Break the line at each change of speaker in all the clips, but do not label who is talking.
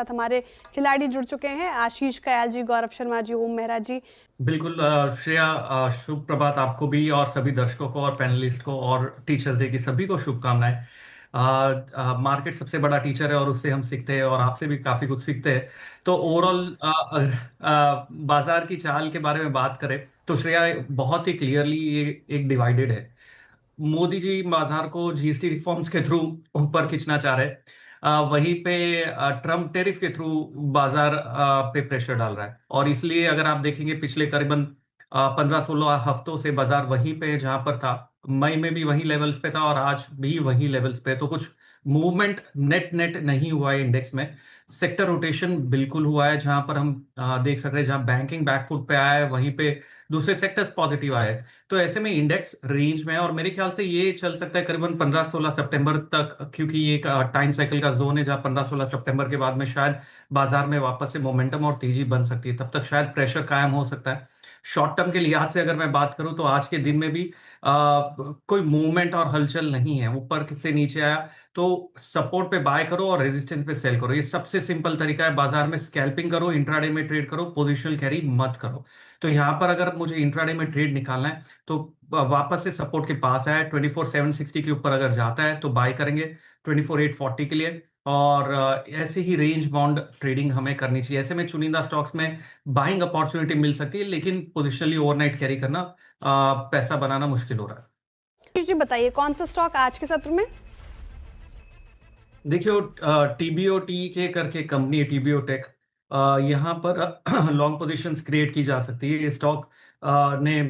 साथ हमारे खिलाड़ी जुड़ चुके हैं, आशीष कयाल जी, गौरव शर्मा जी, ओम मेहरा जी।
बिल्कुल श्रेया, शुभ प्रभात आपको भी और सभी दर्शकों को और पैनलिस्ट को और टीचर्स डे की सभी को शुभकामनाएं। मार्केट सबसे बड़ा टीचर है और उससे हम सीखते हैं और आपसे भी काफी कुछ सीखते हैं। तो ओवरऑल बाजार की चाल के बारे में बात करें तो श्रेया बहुत ही क्लियरली ये एक डिवाइडेड है। मोदी जी बाजार को जीएसटी रिफॉर्म्स के थ्रू ऊपर खींचना चाह रहे हैं। वहीं पे ट्रम्प टेरिफ के थ्रू बाजार पे प्रेशर डाल रहा है और इसलिए अगर आप देखेंगे पिछले करीबन 15-16 हफ्तों से बाजार वहीं पे है जहां पर था। मई में भी वही लेवल्स पे था और आज भी वही लेवल्स पे है। तो कुछ मूवमेंट नेट नेट नहीं हुआ है इंडेक्स में। सेक्टर रोटेशन बिल्कुल हुआ है, जहां पर हम देख सकते हैं जहां बैंकिंग बैकफुट पे आया है वहीं पे दूसरे सेक्टर्स पॉजिटिव आए हैं। तो ऐसे में इंडेक्स रेंज में है और मेरे ख्याल से ये चल सकता है करीबन 15-16 सितंबर तक, क्योंकि ये एक टाइम साइकिल का जोन है जहां 15-16 सितंबर के बाद में शायद बाजार में वापस से मोमेंटम और तेजी बन सकती है। तब तक शायद प्रेशर कायम हो सकता है। शॉर्ट टर्म के लिहाज से अगर मैं बात करूं तो आज के दिन में भी कोई मूवमेंट और हलचल नहीं है। ऊपर से नीचे आया तो सपोर्ट पे बाय करो और रेजिस्टेंस पे सेल करो। ये सबसे सिंपल तरीका है बाजार में। स्कैल्पिंग करो, इंट्राडे में ट्रेड करो, पोजिशनल कैरी मत करो। तो यहाँ पर अगर मुझे इंट्राडे में ट्रेड निकालना है तो वापस से सपोर्ट के पास आया 24,760 के ऊपर अगर जाता है तो बाय करेंगे 24,840 के लिए। और ऐसे ही रेंज बाउंड ट्रेडिंग हमें करनी चाहिए। ऐसे में चुनिंदा स्टॉक्स में बाइंग अपॉर्चुनिटी मिल सकती है, लेकिन पोजिशनली ओवरनाइट कैरी करना पैसा बनाना मुश्किल हो रहा है।
आशीष जी बताइए, कौन सा स्टॉक आज के सत्र में?
देखियो, टीबीओ टी के करके कंपनी है टीबीओ टेक। यहाँ पर लॉन्ग पोजीशंस क्रिएट की जा सकती है। ये स्टॉक ने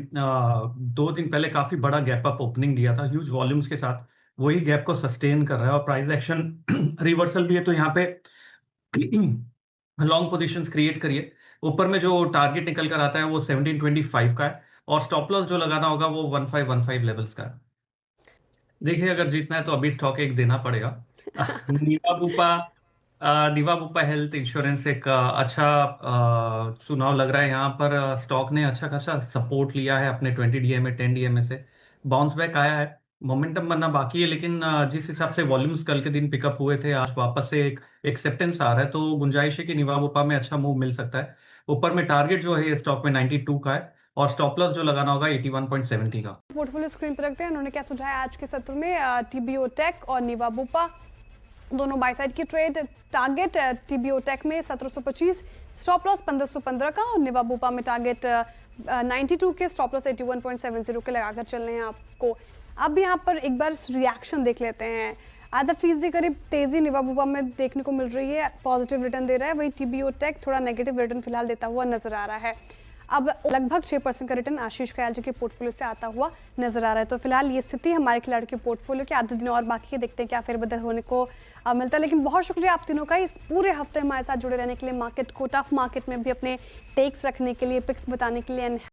2 दिन पहले काफी बड़ा गैप अप ओपनिंग दिया था ह्यूज वॉल्यूम्स के साथ। वही गैप को सस्टेन कर रहा है और प्राइस एक्शन रिवर्सल भी है। तो यहाँ पे लॉन्ग पोजीशंस क्रिएट करिए। ऊपर में जो टारगेट निकल कर आता है वो 1725 का है और स्टॉप लॉस जो लगाना होगा वो 1515 लेवल्स का है। देखिए, अगर जीतना है तो अभी स्टॉक एक देना पड़ेगा। नीवा बुपा नीवा बुपा हेल्थ इंश्योरेंस एक अच्छा चुनाव लग रहा है। यहाँ पर स्टॉक ने अच्छा खासा सपोर्ट लिया है अपने 20 डीएमए 10 डीएमए से। बाउंस बैक आया है, मोमेंटम बनना बाकी है, लेकिन जिस हिसाब से वॉल्यूम्स कल के दिन पिकअप हुए थे आज वापस से एक एक्सेप्टेंस आ रहा है। तो गुंजाइश है कि नीवा बुपा में अच्छा मूव मिल सकता है। ऊपर में टारगेट जो है स्टॉक में 92 का है और स्टॉप लॉस जो लगाना होगा 81.70 का।
पोर्टफोलियो स्क्रीन पर रखते हैं, उन्होंने क्या सुझाया आज के सत्र में? टीबीओ टेक और नीवा बुपा दोनों बाय साइड की ट्रेड। टारगेट टीबीओ टेक में 1725, स्टॉप लॉस 1515 का, और निवा बुपा में टारगेट 92 के, स्टॉप लॉस 81.70 के लगाकर चल रहे हैं आपको। अब यहाँ पर एक बार रिएक्शन देख लेते हैं। आधा फीसदी करीब तेजी निवा बुपा में देखने को मिल रही है, पॉजिटिव रिटर्न दे रहा है। वही टीबीओ टेक थोड़ा नेगेटिव रिटर्न फिलहाल देता हुआ नजर आ रहा है। अब लगभग 6% का रिटर्न आशीष कयाल जी के पोर्टफोलियो से आता हुआ नजर आ रहा है। तो फिलहाल ये स्थिति हमारे खिलाड़ी के पोर्टफोलियो के। आधे दिन और बाकी है, देखते हैं क्या फेरबदल होने को मिलता है। लेकिन बहुत शुक्रिया आप तीनों का इस पूरे हफ्ते हमारे साथ जुड़े रहने के लिए, मार्केट को टफ मार्केट में भी अपने टेक्स रखने के लिए, पिक्स बताने के लिए।